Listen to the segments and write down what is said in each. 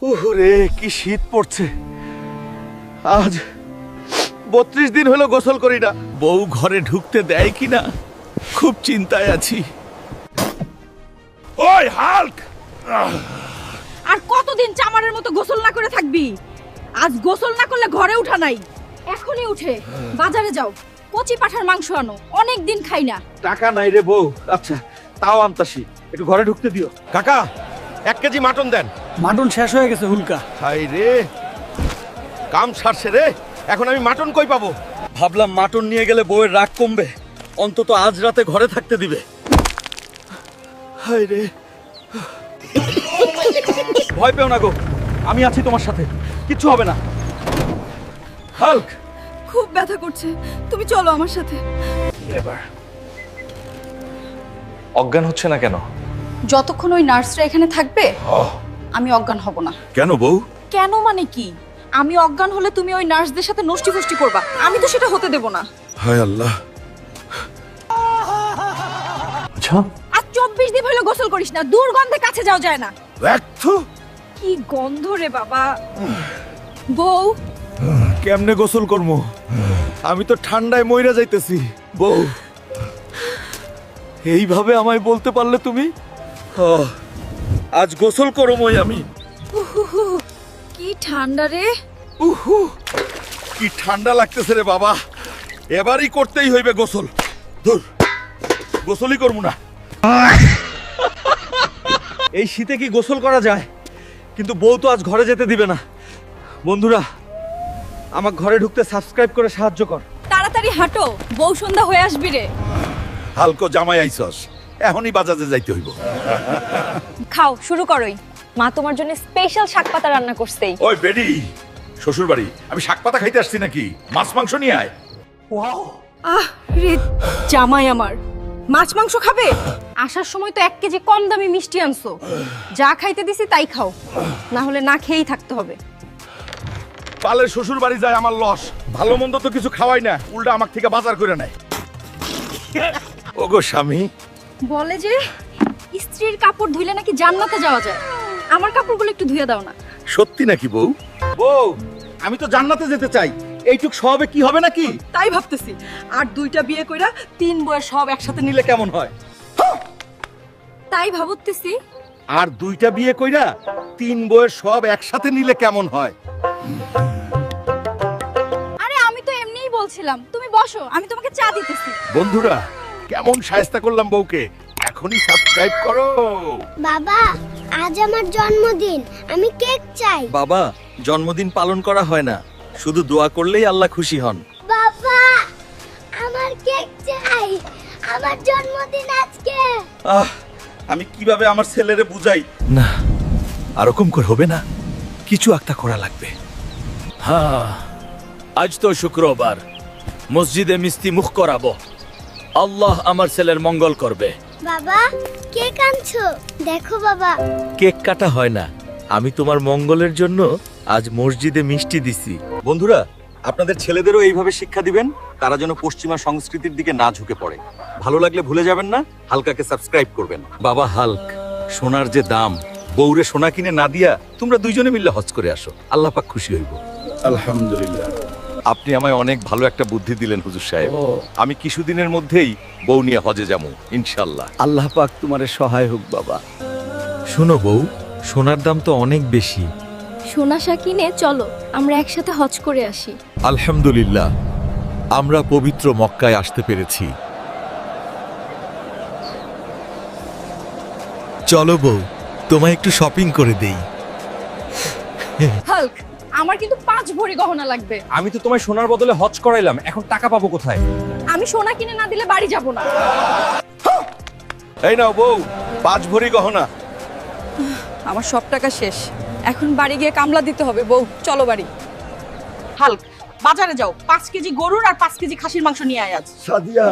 ওরে কি শীত পড়ছে। আজ 32 দিন হলো গোসল করি না। বউ ঘরে ঢুকতে দেয় কিনা খুব চিন্তায় আছি। ওই হাল্ক, আর কতদিন চামারের মতো গোসল না করে থাকবি? আজ গোসল না করলে ঘরে উঠা নাই। এখনই উঠে বাজারে যাও, কচি পাঠার মাংস আনো, অনেক দিন খাই না। টাকা নাই রে বউ। আচ্ছা তাও আনতাছি, একটু ঘরে ঢুকতে দিও। কাকা 1 কেজি মাটন দেন। মাটন শেষ হয়ে গেছে হুলকা। হাই রে, কাম সারছে রে, এখন আমি মাটন কই পাবো? ভাবলাম মাটন নিয়ে গেলে বউয়ের রাগ কমবে, অন্তত আজ রাতে ঘরে থাকতে দিবে। হাই রে, ভয় পেও না গো, আমি আছি তোমার সাথে, কিচ্ছু হবে না। হাল্ক, খুব ব্যথা করছে, তুমি চলো আমার সাথে। এবার অজ্ঞান হচ্ছে না কেন? যতক্ষণ ওই নার্সরা এখানে থাকবে আমি অজ্ঞান হব না। কেন বউ? কেন মানে কি? আমি অজ্ঞান হলে তুমি ওই নার্সদের সাথে নষ্টি ফষ্টি করবা, আমি তো সেটা হতে দেব না। হায় আল্লাহ। আচ্ছা, আর 24 দিন হলো গোসল করিস না, দুর্গন্ধে কাছে যাওয়া যায় না। একটু কি গন্ধ রে বাবা। বউ, কেমনে গোসল করবো? আমি তো ঠান্ডায় মইরা যাইতেছি। বউ, এইভাবে আমায় বলতে পারলে তুমি? আজ গোসল করো মই আমি। কি ঠান্ডা রে। উহু, কি ঠান্ডা লাগতেছে রে বাবা। এবারই করতেই হইবে গোসল। ধুর, গোসলই করবো না। এই শীতে কি গোসল করা যায়? কিন্তু বউ তো আজ ঘরে যেতে দিবে না। বন্ধুরা, আমার ঘরে ঢুকতে সাবস্ক্রাইব করে সাহায্য কর। তাড়াতাড়ি হাঁটো, বউ সন্ধ্যা হয়ে আসবি রে। হালকো জামাই আইছস, এখনই বাজারে যাইতে হইব। খাও, শুরু করোই। মা তোমার জন্য স্পেশাল শাকপাতা রান্না করছেই। ওই বেডি, শ্বশুর বাড়ি, আমি শাকপাতা খাইতে আসছি নাকি? মাছ মাংস নিয়ে আয়। আহ রে জামাই আমার, মাছ মাংস খাবে? আসার সময় তো 1 কেজি কম দামি মিষ্টি আনছো, যা খাইতে দিছি তাই খাও, না হলে না খেয়েই থাকতে হবে। পালের শ্বশুর বাড়ি যায় আমার লস, ভালো মন্দ তো কিছু খাওয়াই না, উল্টা আমার থেকে বাজার করে নেয়। ওগো স্বামী, বলে যে স্ত্রীর কাপড় ধুইলে নাকি জান্নাতে যাওয়া যায়। আমার কাপড়গুলো একটু ধুয়ে দাও না। সত্যি নাকি বউ? বউ, আমি তো জান্নাতে যেতে চাই, এইটুক সবে কি হবে নাকি? তাই ভাবতেছি, আর 2টা বিয়ে কইরা 3 বউয়ের সব একসাথে নিলে কেমন হয়? তাই ভাবতেছি। আর 2টা বিয়ে কইরা 3 বউয়ের সব একসাথে নিলে কেমন হয়? আরে আমি তো এমনিই বলছিলাম, তুমি বসো, আমি তোমাকে চা দিতেছি। বন্ধুরা, কেমন শায়েস্তা করলাম বউকে, এখনই সাবস্ক্রাইব করো। বাবা, আজ আমার জন্মদিন, আমি কেক চাই। বাবা, জন্মদিন পালন করা হয় না, শুধু দোয়া করলেই আল্লাহ খুশি হন। বাবা, আমার কেক চাই, আমার জন্মদিন আজকে। আমি কিভাবে আমার ছেলেরে বুঝাই? না, আরকম করে হবে না, কিছু একটা করা লাগবে। হ্যাঁ, আজ তো শুক্রবার, মসজিদে মিষ্টি মুখ করাবো। আল্লাহ আমার ছেলের মঙ্গল করবে। বাবা, কেক আনছো? দেখো বাবা। কেক কাটা হয় না, আমি তোমার মঙ্গলের জন্য আজ মসজিদে মিষ্টি দিছি। বন্ধুরা, আপনাদের ছেলেদেরও এইভাবে শিক্ষা দিবেন, তারা যেন পশ্চিমা সংস্কৃতির দিকে না ঝুঁকে পড়ে। ভালো লাগলে ভুলে যাবেন না, হালকাকে সাবস্ক্রাইব করবেন। বাবা হাল্ক, সোনার যে দাম, বউরে সোনা কিনে না দিয়া তোমরা দুইজনে মিললে হজ করে আসো, আল্লাহ পাক খুশি হইব। আলহামদুলিল্লাহ। আপনি আমায় অনেক ভালো একটা বুদ্ধি দিলেন হুজুর সাহেব। আমি কিছুদিনের মধ্যেই বউ নিয়ে হজে যাবো ইনশাআল্লাহ। আল্লাহ পাক তোমার সহায় হোক বাবা। শোনো বউ, সোনার দাম তো অনেক বেশি। সোনা কিনে চলো, আমরা একসাথে হজ করে আসি। আলহামদুলিল্লাহ, আমরা পবিত্র মক্কায় আসতে পেরেছি। চলো বউ, তোমায় একটু শপিং করে দেই। হাল্ক, আমার কিন্তু 5 ভরি গহনা লাগবে। আমি তো তোমায় সোনার বদলে হজ করাইলাম, এখন টাকা পাবো কোথায়? আমি সোনা কিনে না দিলে বাড়ি যাব না। এই নাও বউ, 5 ভরি গহনা। আমার সব টাকা শেষ, এখন বাড়ি গিয়ে কামলা দিতে হবে। বউ চলো বাড়ি। হাল্ক, বাজারে যাও, 5 কেজি গরুর আর 5 কেজি খাসির মাংস নিয়ে আয় আজ। সাদিয়া,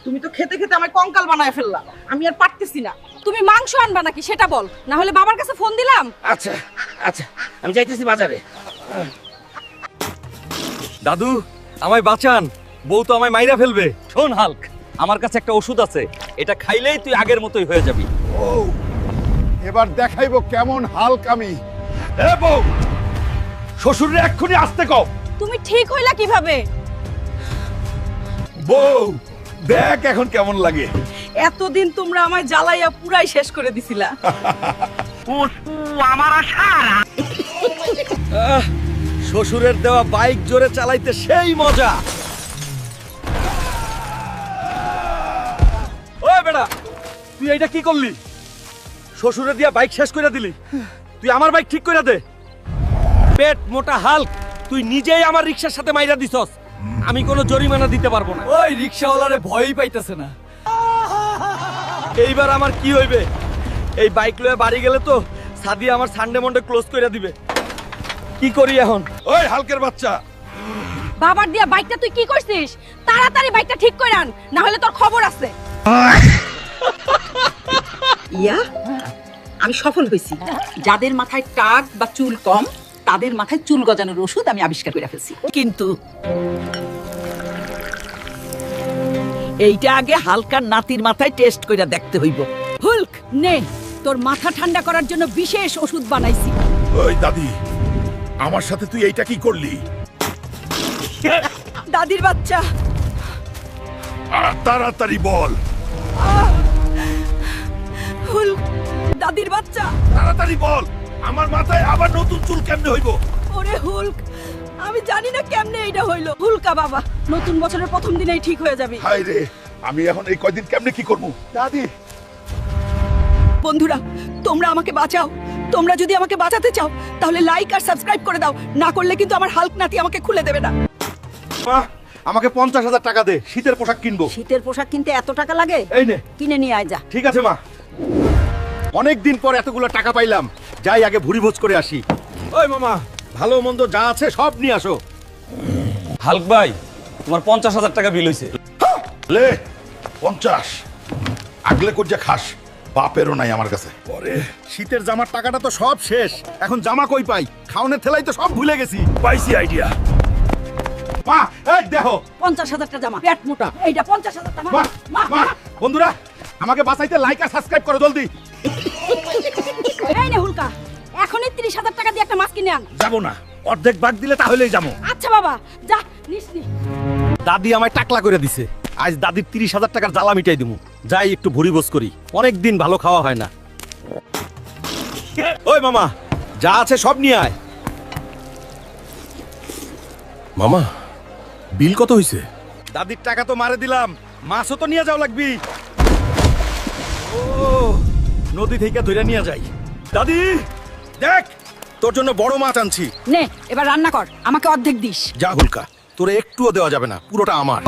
তুমি তো খেতে খেতে আমার কঙ্কাল বানায় ফেললা, আমি আর পারতেছি না। তুমি মাংস আনবা নাকি সেটা বল, না হলে বাবার কাছে ফোন দিলাম। আচ্ছা আচ্ছা, আমি যাইতেছি বাজারে। দাদু আমায় বাঁচান, বউ তো আমায় মাইরা ফেলবে। শোন হাল্ক, আমার কাছে একটা ওষুধ আছে, এটা খাইলেই তুই আগের মতোই হয়ে যাবি। এবার দেখাইবো কেমন হাল্ক আমি। এ বউ, শ্বশুরে এক্ষুনি আসতে কও। তুমি ঠিক হইলা কিভাবে? বউ, দেখ এখন কেমন লাগে। এতদিন তোমরা আমায় জ্বালাইয়া পুরাই শেষ করে দিছিলা। শ্বশুরের দেওয়া বাইক জোরে চালাইতে সেই মজা। ওই বেটা, তুই এইটা কি করলি? শ্বশুরের দিয়া বাইক শেষ করে দিলি। তুই আমার বাইক ঠিক করে দে। পেট মোটা হাল্ক, তুই নিজেই আমার রিক্সার সাথে মাইরা দিছস। আমি কোনো জরিমানা দিতে পারবো না। ওই রিক্সাওয়ালারে ভয়ই পাইতেছে না। এইবার আমার কি হইবে? এই বাইক লয়ে বাড়ি গেলে তো সাদিয়া আমার সানডে মন্ডে ক্লোজ করে দিবে। কি করি এখন? ওই হালকের বাচ্চা, বাবার দিয়া বাইকটা তুই কি করছিস? তাড়াতাড়ি বাইকটা ঠিক করে আন, না হলে তোর খবর আছে। ইয়া, আমি সফল হয়েছি। যাদের মাথায় টাক বা চুল কম, তাদের মাথায় চুল গজানোর ওষুধ আমি আবিষ্কার করে ফেলছি। কিন্তু এইটা আগে হালকা নাতির মাথায় টেস্ট করে দেখতে হইব। হুলক নে, তোর মাথা ঠান্ডা করার জন্য বিশেষ ওষুধ বানাইছি। ওই দাদি, আমার সাথে তুই এইটা কি করলি? দাদির বাচ্চা। তাড়াতাড়ি বল, হুলক, দাদির বাচ্চা। তাড়াতাড়ি বল, আমার মাথায় আবার নতুন চুল কেমনে হইব? ওরে হুলক, আমি জানি না কেমনে এইটা হইলো। হুলকা বাবা, নতুন বছরের প্রথম দিনেই ঠিক হয়ে যাবে। হায় রে, আমি এখন এই কয়দিন কেমনে কি করবো? দাদি, বন্ধুরা, তোমরা আমাকে বাঁচাও। তোমরা যদি আমাকে বাঁচাতে চাও তাহলে লাইক আর সাবস্ক্রাইব করে দাও, না করলে কিন্তু আমার হাল্ক নাতি আমাকে খুলে দেবে না। মা, আমাকে 50,000 টাকা দে, শীতের পোশাক কিনবো। শীতের পোশাক কিনতে এত টাকা লাগে? এই নে। কিনে নিয়ে আয় যা। ঠিক আছে মা। অনেক দিন পর এতগুলো টাকা পাইলাম, যাই আগে ভুড়ি ভোজ করে আসি। ওই মামা, ভালো মন্দ যা আছে সব নিয়ে আসো। হালক ভাই, তোমার 50,000 টাকা বিল হইছে। লে 50 আগলে কইজা খাস, বাপেরও নাই আমার কাছে। পরে শীতের জামার টাকাটা তো সব শেষ, এখন জামা কই পাই? খাওনের থেলাই তো সব ভুলে গেছি। পাইছি আইডিয়া। মা, এই দেখো। 50,000 টাকা জামা, পেট মোটা। এইটা 50,000 টাকা। মা, মা, বন্ধুরা, আমাকে বাঁচাইতে লাইক আর সাবস্ক্রাইব করো জলদি। এই নে হুলকা, এখনই 30,000 টাকা দিয়ে একটা মাছ কিনে আন। যাবো না, অর্ধেক ভাগ দিলে তাহলেই যাবো। আচ্ছা বাবা, যা নিসনি। দাদি আমায় টাকলা করে দিছে, আজ দাদির 30,000 টাকার জ্বালা মিটাই দিমু। যাই একটু ভুড়ি ভোজ করি, অনেক দিন ভালো খাওয়া হয় না। ওই মামা, যা আছে সব নিয়ে আয়। মামা, বিল কত হইছে? দাদির টাকা তো মারে দিলাম, মাছও তো নিয়ে যাও লাগবি। ও, নদী থেকে ধরে নিয়ে যাই। দাদি, দেখ তোর জন্য বড় মাছ আনছি। নে, এবার রান্না কর, আমাকে অর্ধেক দিস। যা হুলকা, তোরে একটুও দেওয়া যাবে না, পুরোটা আমার।